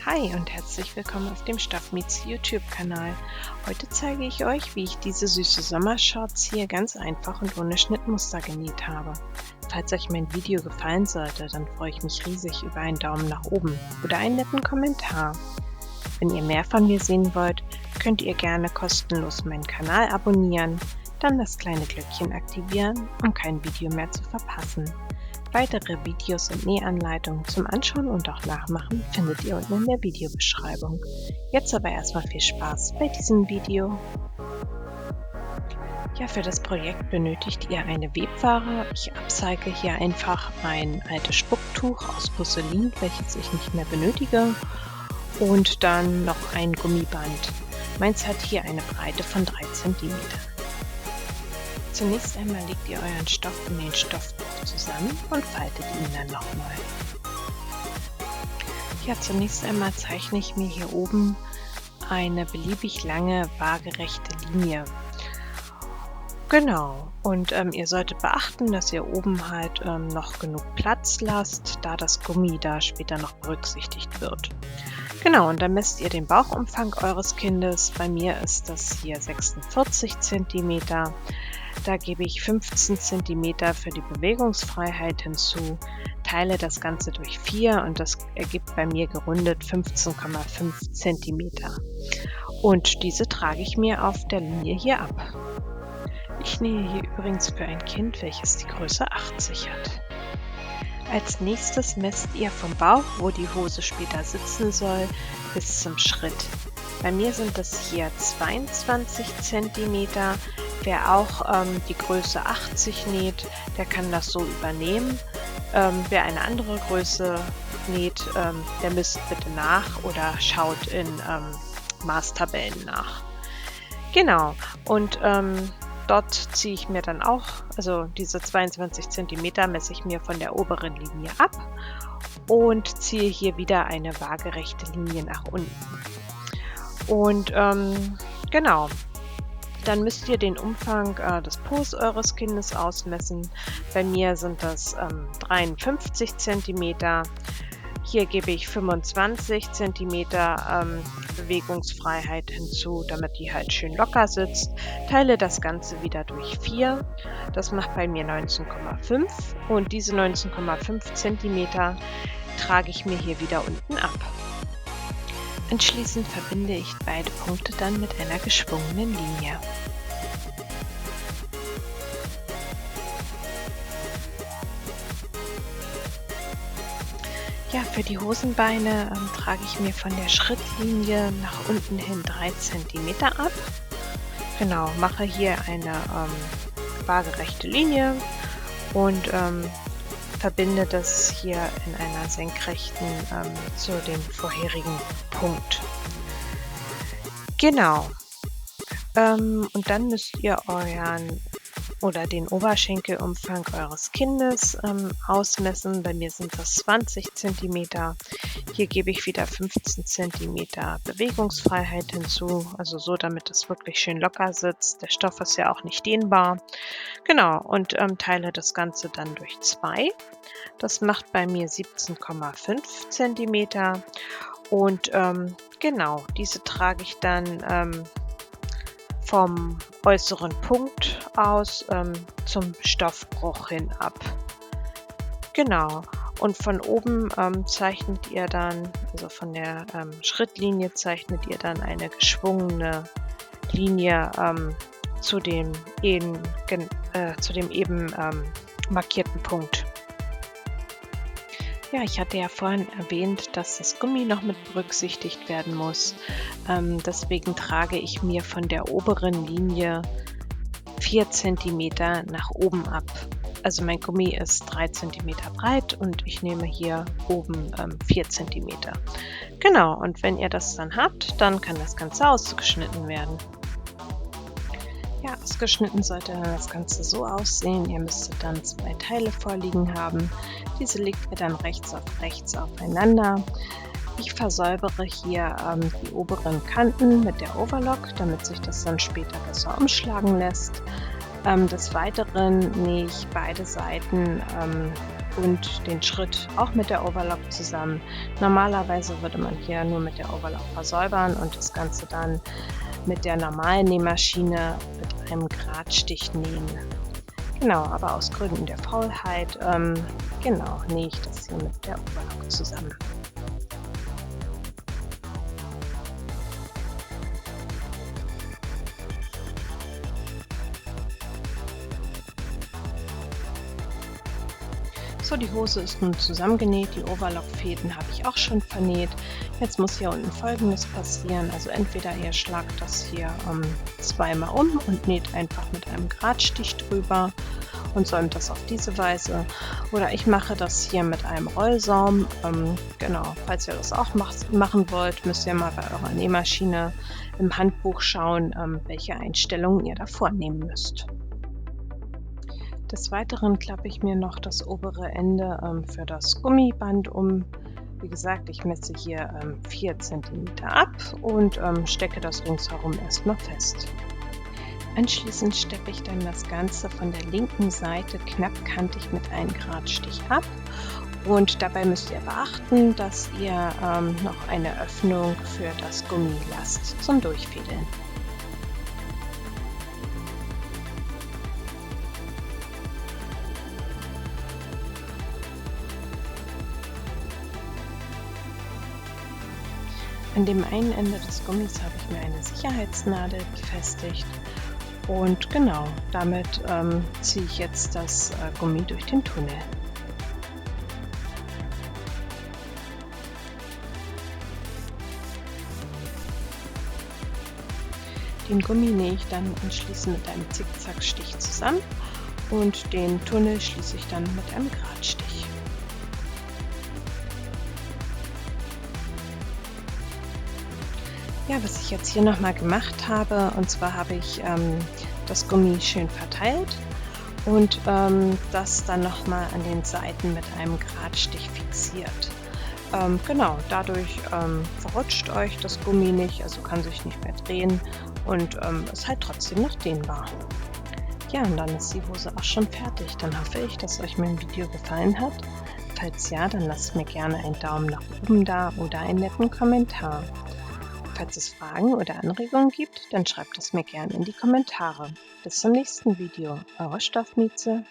Hi und herzlich willkommen auf dem Stoffmiez YouTube-Kanal. Heute zeige ich euch, wie ich diese süße Sommershorts hier ganz einfach und ohne Schnittmuster genäht habe. Falls euch mein Video gefallen sollte, dann freue ich mich riesig über einen Daumen nach oben oder einen netten Kommentar. Wenn ihr mehr von mir sehen wollt, könnt ihr gerne kostenlos meinen Kanal abonnieren, dann das kleine Glöckchen aktivieren, um kein Video mehr zu verpassen. Weitere Videos und Nähanleitungen zum Anschauen und auch Nachmachen findet ihr unten in der Videobeschreibung. Jetzt aber erstmal viel Spaß bei diesem Video. Ja, für das Projekt benötigt ihr eine Webware. Ich upcycle hier einfach ein altes Spucktuch aus Musselin, welches ich nicht mehr benötige, und dann noch ein Gummiband. Meins hat hier eine Breite von 3 cm. Zunächst einmal legt ihr euren Stoff in den Stoffbruch zusammen und faltet ihn dann nochmal. Ja, zunächst einmal zeichne ich mir hier oben eine beliebig lange waagerechte Linie. Genau, und ihr solltet beachten, dass ihr oben halt noch genug Platz lasst, da das Gummi da später noch berücksichtigt wird. Genau, und dann messt ihr den Bauchumfang eures Kindes. Bei mir ist das hier 46 cm. Da gebe ich 15 cm für die Bewegungsfreiheit hinzu, teile das Ganze durch 4 und das ergibt bei mir gerundet 15,5 cm. Und diese trage ich mir auf der Linie hier ab. Ich nähe hier übrigens für ein Kind, welches die Größe 80 hat. Als nächstes messt ihr vom Bauch, wo die Hose später sitzen soll, bis zum Schritt. Bei mir sind das hier 22 cm. Wer auch die Größe 80 näht, der kann das so übernehmen. Wer eine andere Größe näht, der misst bitte nach oder schaut in Maßtabellen nach. Genau, und dort ziehe ich mir dann auch, also diese 22 cm messe ich mir von der oberen Linie ab und ziehe hier wieder eine waagerechte Linie nach unten. Und genau, dann müsst ihr den Umfang des Po's eures Kindes ausmessen. Bei mir sind das 53 cm. Hier gebe ich 25 cm Bewegungsfreiheit hinzu, damit die halt schön locker sitzt. Teile das Ganze wieder durch 4. Das macht bei mir 19,5 und diese 19,5 cm trage ich mir hier wieder unten ab. Anschließend verbinde ich beide Punkte dann mit einer geschwungenen Linie. Ja, für die Hosenbeine trage ich mir von der Schrittlinie nach unten hin 3 cm ab. Genau, mache hier eine waagerechte Linie und verbinde das hier in einer senkrechten zu dem vorherigen Punkt. Genau. Und dann müsst ihr den Oberschenkelumfang eures Kindes ausmessen. Bei mir sind das 20 cm. Hier gebe ich wieder 15 cm Bewegungsfreiheit hinzu, also so, damit es wirklich schön locker sitzt. Der Stoff ist ja auch nicht dehnbar. Genau, und teile das Ganze dann durch 2. Das macht bei mir 17,5 cm. Und genau, diese trage ich dann vom äußeren Punkt aus zum Stoffbruch hin ab. Genau, und von oben zeichnet ihr dann, also von der Schrittlinie zeichnet ihr dann eine geschwungene Linie zu dem eben markierten Punkt. Ja, ich hatte ja vorhin erwähnt, dass das Gummi noch mit berücksichtigt werden muss. Deswegen trage ich mir von der oberen Linie 4 cm nach oben ab. Also mein Gummi ist 3 cm breit und ich nehme hier oben 4 cm. Genau, und wenn ihr das dann habt, dann kann das Ganze ausgeschnitten werden. Ja, ausgeschnitten sollte dann das Ganze so aussehen. Ihr müsstet dann 2 Teile vorliegen haben. Diese legt ihr dann rechts auf rechts aufeinander. Ich versäubere hier die oberen Kanten mit der Overlock, damit sich das dann später besser umschlagen lässt. Des Weiteren nähe ich beide Seiten und den Schritt auch mit der Overlock zusammen. Normalerweise würde man hier nur mit der Overlock versäubern und das Ganze dann mit der normalen Nähmaschine mit einem Gradstich nähen. Genau, aber aus Gründen der Faulheit, genau, nähe ich das hier mit der Overlock zusammen. So, die Hose ist nun zusammengenäht, die Overlock-Fäden habe ich auch schon vernäht. Jetzt muss hier unten Folgendes passieren, also entweder ihr schlagt das hier zweimal um und näht einfach mit einem Gradstich drüber und säumt das auf diese Weise, oder ich mache das hier mit einem Rollsaum. Genau, falls ihr das auch machen wollt, müsst ihr mal bei eurer Nähmaschine im Handbuch schauen, welche Einstellungen ihr da vornehmen müsst. Des Weiteren klappe ich mir noch das obere Ende für das Gummiband um. Wie gesagt, ich messe hier 4 cm ab und stecke das ringsherum erstmal fest. Anschließend steppe ich dann das Ganze von der linken Seite knappkantig mit einem Gradstich ab. Und dabei müsst ihr beachten, dass ihr noch eine Öffnung für das Gummi lasst zum Durchfädeln. An dem einen Ende des Gummis habe ich mir eine Sicherheitsnadel befestigt und genau, damit ziehe ich jetzt das Gummi durch den Tunnel. Den Gummi nähe ich dann anschließend mit einem Zickzackstich zusammen und den Tunnel schließe ich dann mit einem Gradstich. Ja, was ich jetzt hier nochmal gemacht habe, und zwar habe ich das Gummi schön verteilt und das dann nochmal an den Seiten mit einem Gradstich fixiert. Genau, dadurch verrutscht euch das Gummi nicht, also kann sich nicht mehr drehen und ist halt trotzdem noch dehnbar. Ja, und dann ist die Hose auch schon fertig. Dann hoffe ich, dass euch mein Video gefallen hat. Falls ja, dann lasst mir gerne einen Daumen nach oben da oder einen netten Kommentar. Falls es Fragen oder Anregungen gibt, dann schreibt es mir gerne in die Kommentare. Bis zum nächsten Video. Eure Stoffmieze.